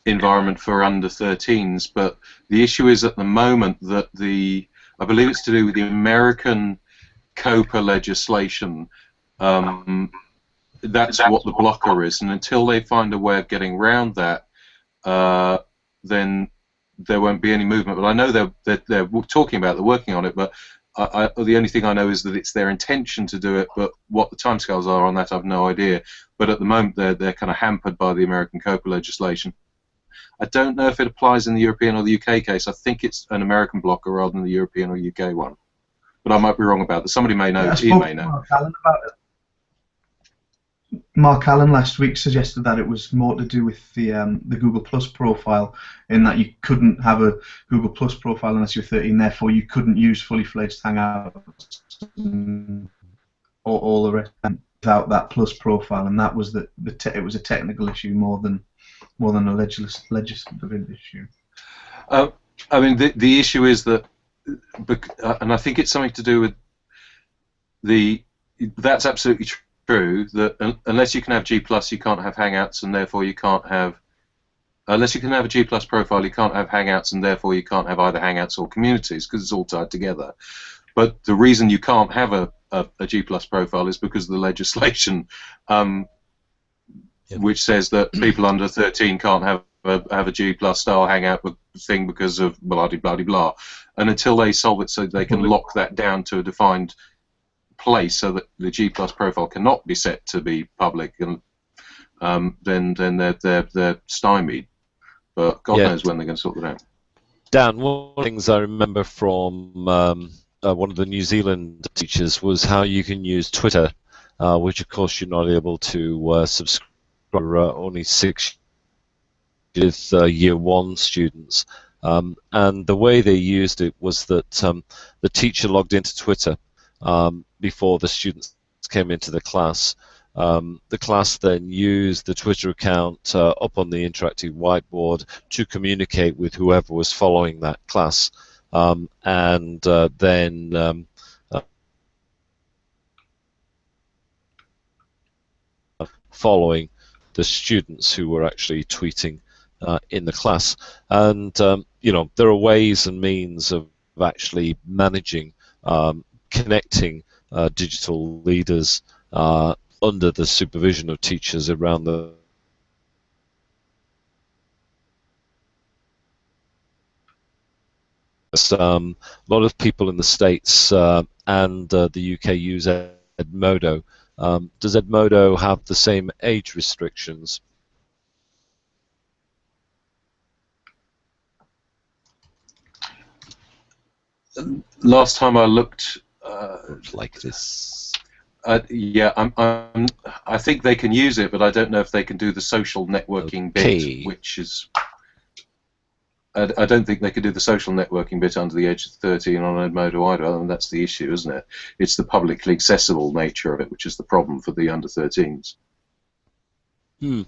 environment for under 13s, but the issue is at the moment that I believe it's to do with the American COPA legislation. That's what the blocker is, and until they find a way of getting around that, then there won't be any movement. But I know they're talking about, they're working on it, but the only thing I know is that it's their intention to do it, but what the timescales are on that, I've no idea. But at the moment, they're kind of hampered by the American COPA legislation. I don't know if it applies in the European or the UK case. I think it's an American blocker rather than the European or UK one. But I might be wrong about that. Somebody may know. He may know. Mark Allen last week suggested that it was more to do with the Google Plus profile, in that you couldn't have a Google Plus profile unless you're 13, therefore you couldn't use fully fledged Hangouts or all the rest without that Plus profile, and that was it was a technical issue more than a legislative issue. I mean, the issue is that, and I think it's something to do with that's absolutely true, that unless you can have G+, you can't have Hangouts, and therefore you can't have, unless you can have a G+ profile, you can't have Hangouts, and therefore you can't have either Hangouts or communities, because it's all tied together. But the reason you can't have a G+ profile is because of the legislation, which says that people under 13 can't have a G+ style Hangout thing because of blah blah blah. And until they solve it so they can lock that down to a defined place so that the G+ profile cannot be set to be public, and then they're stymied. But God knows when they're going to sort it out. Dan, one of the things I remember from one of the New Zealand teachers was how you can use Twitter, which of course you're not able to subscribe for only 6 years with Year 1 students. And the way they used it was that the teacher logged into Twitter before the students came into the class. The class then used the Twitter account up on the interactive whiteboard to communicate with whoever was following that class, and then following the students who were actually tweeting in the class. And you know, there are ways and means of actually managing, connecting digital leaders under the supervision of teachers around the a lot of people in the States and the UK use Edmodo Does Edmodo have the same age restrictions? Last time I looked, like this. yeah, I think they can use it, but I don't know if they can do the social networking bit, which is. I don't think they could do the social networking bit under the age of 13 on Edmodo either, and that's the issue, isn't it? It's the publicly accessible nature of it, which is the problem for the under 13s.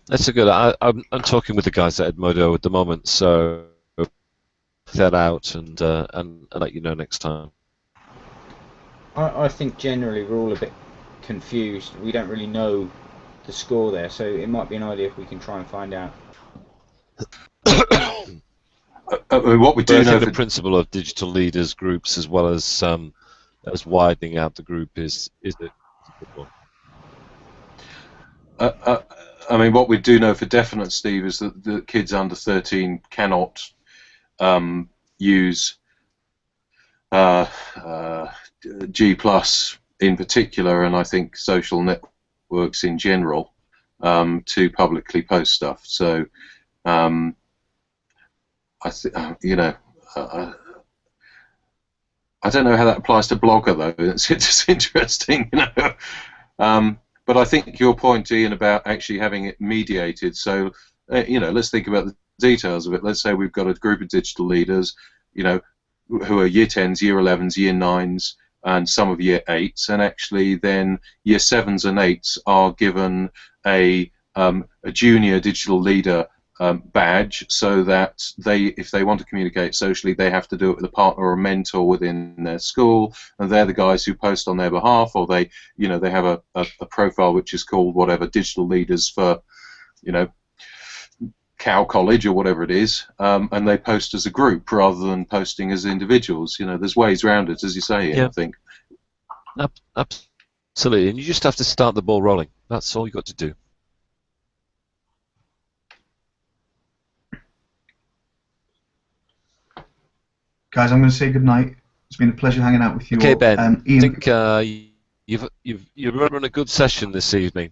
That's a good. I'm talking with the guys at Edmodo at the moment, so that out and let you know next time. I think generally we're all a bit confused. We don't really know the score there, so it might be an idea if we can try and find out. What we do know, the principle of digital leaders groups as well as widening out the group is a good one. I mean, what we do know for definite, Steve, is that the kids under 13 cannot use G+ in particular, and I think social networks in general, to publicly post stuff. So, you know, I don't know how that applies to Blogger though. It's just interesting, you know. But I think your point, Ian, about actually having it mediated. So, you know, let's think about the details of it. Let's say we've got a group of digital leaders, you know, who are year 10s, year 11s, year 9s, and some of year 8s, and actually then year 7s and 8s are given a junior digital leader badge, so that if they want to communicate socially, they have to do it with a partner or a mentor within their school, and they're the guys who post on their behalf, or they have a profile which is called whatever, digital leaders for, you know, Cow College or whatever it is, and they post as a group rather than posting as individuals. You know, there's ways around it, as you say, Ian, yeah. I think. Absolutely, and you just have to start the ball rolling. That's all you got to do. Guys, I'm going to say good night. It's been a pleasure hanging out with you. Okay, all. Ben. Ian, I think you've run a good session this evening.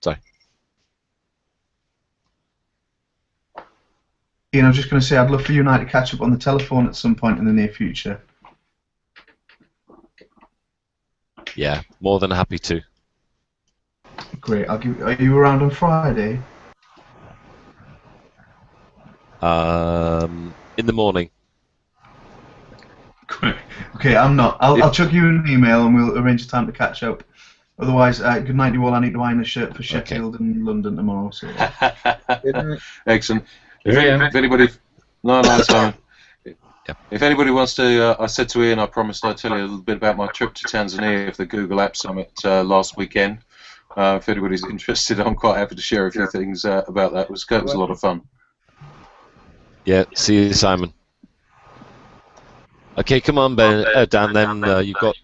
Sorry. Ian, I was just going to say I'd love for you and I to catch up on the telephone at some point in the near future. Yeah, more than happy to. Great. Are you around on Friday? In the morning. Great. Okay, I'm not. I'll chuck you an email and we'll arrange a time to catch up. Otherwise, good night to you all. I need to iron a shirt for Sheffield and London tomorrow. So. Excellent. If anybody, no, Simon. Yeah. If anybody wants to, I said to Ian, I promised I'd tell you a little bit about my trip to Tanzania for the Google App Summit last weekend. If anybody's interested, I'm quite happy to share a few things about that. It was a lot of fun. Yeah, see you, Simon. Okay, come on, Dan. Then you've got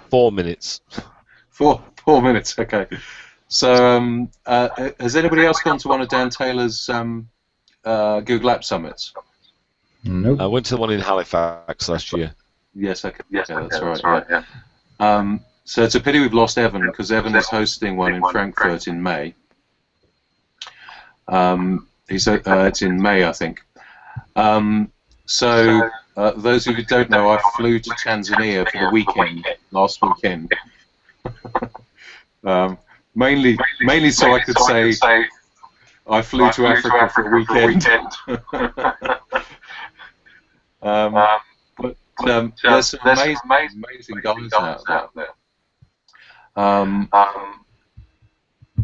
4 minutes. 4 minutes. Okay. So, has anybody else gone to one of Dan Taylor's Google App Summits? Nope. I went to the one in Halifax last year. Yes, okay. Yeah, that's right. Yeah. So it's a pity we've lost Evan, because Evan is hosting one in Frankfurt in May. It's in May, I think. So those of you who don't know, I flew to Tanzania for the weekend, last weekend. Mainly so I could say I flew to Africa for a weekend. But there's some amazing guys out there. And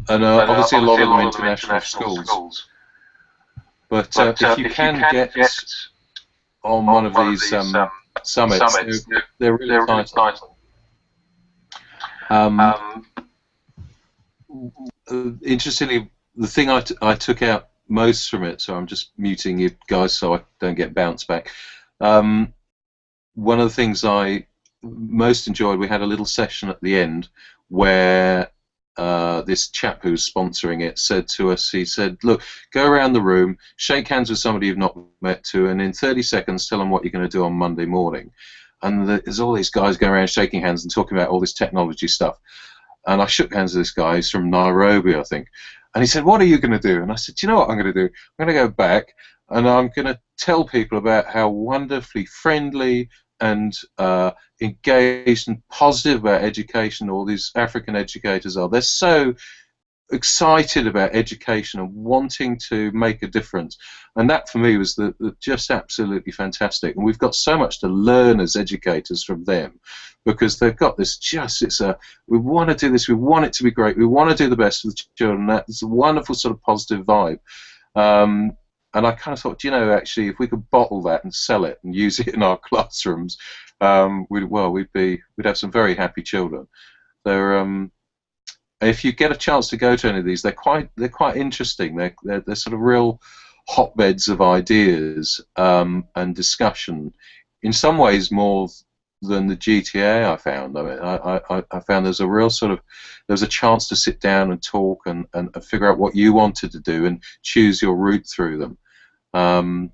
obviously a lot of them international schools. But if you can get on one of these summits, they're really title. Interestingly, the thing I took out most from it, so I'm just muting you guys so I don't get bounced back. One of the things I most enjoyed, we had a little session at the end where this chap who's sponsoring it said to us, he said, look, go around the room, shake hands with somebody you've not met to, and in 30 seconds tell them what you're going to do on Monday morning. and there's all these guys going around shaking hands and talking about all this technology stuff. And I shook hands with this guy. He's from Nairobi, I think. And he said, "What are you going to do?" And I said, "Do you know what I'm going to do? I'm going to go back and I'm going to tell people about how wonderfully friendly and engaged and positive about education all these African educators are. They're so excited about education and wanting to make a difference." And that for me was just absolutely fantastic. And we've got so much to learn as educators from them, because they've got this we want to do this, we want it to be great, we want to do the best for the children. That's a wonderful sort of positive vibe. And I kind of thought, actually, if we could bottle that and sell it and use it in our classrooms, we'd have some very happy children. If you get a chance to go to any of these, they're quite interesting. They're sort of real hotbeds of ideas and discussion. In some ways, more than the GTA. I found. I mean, I found there's a real there's a chance to sit down and talk and figure out what you wanted to do and choose your route through them. I've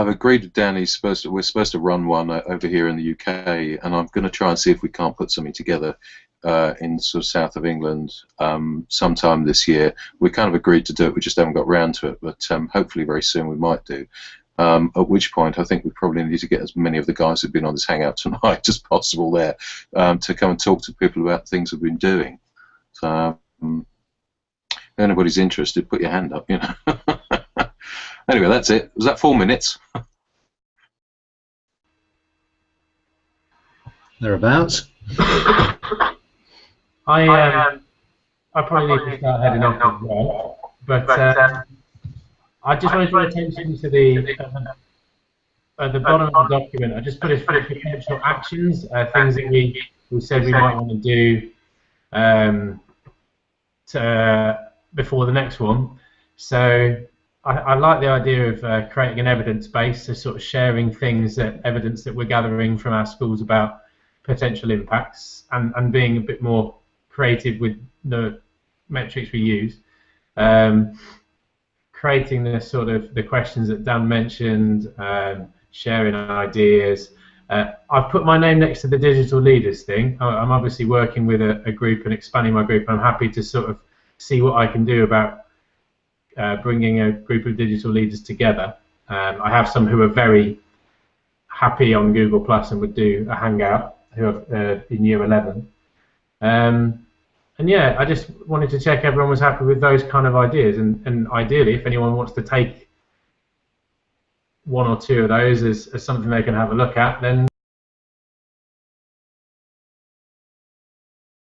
agreed with Dan. We're supposed to run one over here in the UK, and I'm going to try and see if we can't put something together in sort of south of England sometime this year. We kind of agreed to do it. We just haven't got round to it, but hopefully very soon we might do. At which point I think we probably need to get as many of the guys who've been on this Hangout tonight as possible there to come and talk to people about things we've been doing. So if anybody's interested, put your hand up. Anyway, that's it. Was that 4 minutes? Thereabouts. I probably need to start heading off as well, but I just wanted to draw attention to at the bottom of the document. I just put as potential actions, things that we said we might want to do before the next one. So I like the idea of creating an evidence base, so sort of sharing evidence that we're gathering from our schools about potential impacts, and being a bit more creative with the metrics we use. Creating the questions that Dan mentioned, sharing ideas. I've put my name next to the digital leaders thing. I'm obviously working with a group and expanding my group. I'm happy to sort of see what I can do about bringing a group of digital leaders together. I have some who are very happy on Google Plus and would do a Hangout, who are in year 11. And yeah, I just wanted to check everyone was happy with those kind of ideas, and ideally, if anyone wants to take one or two of those as something they can have a look at, then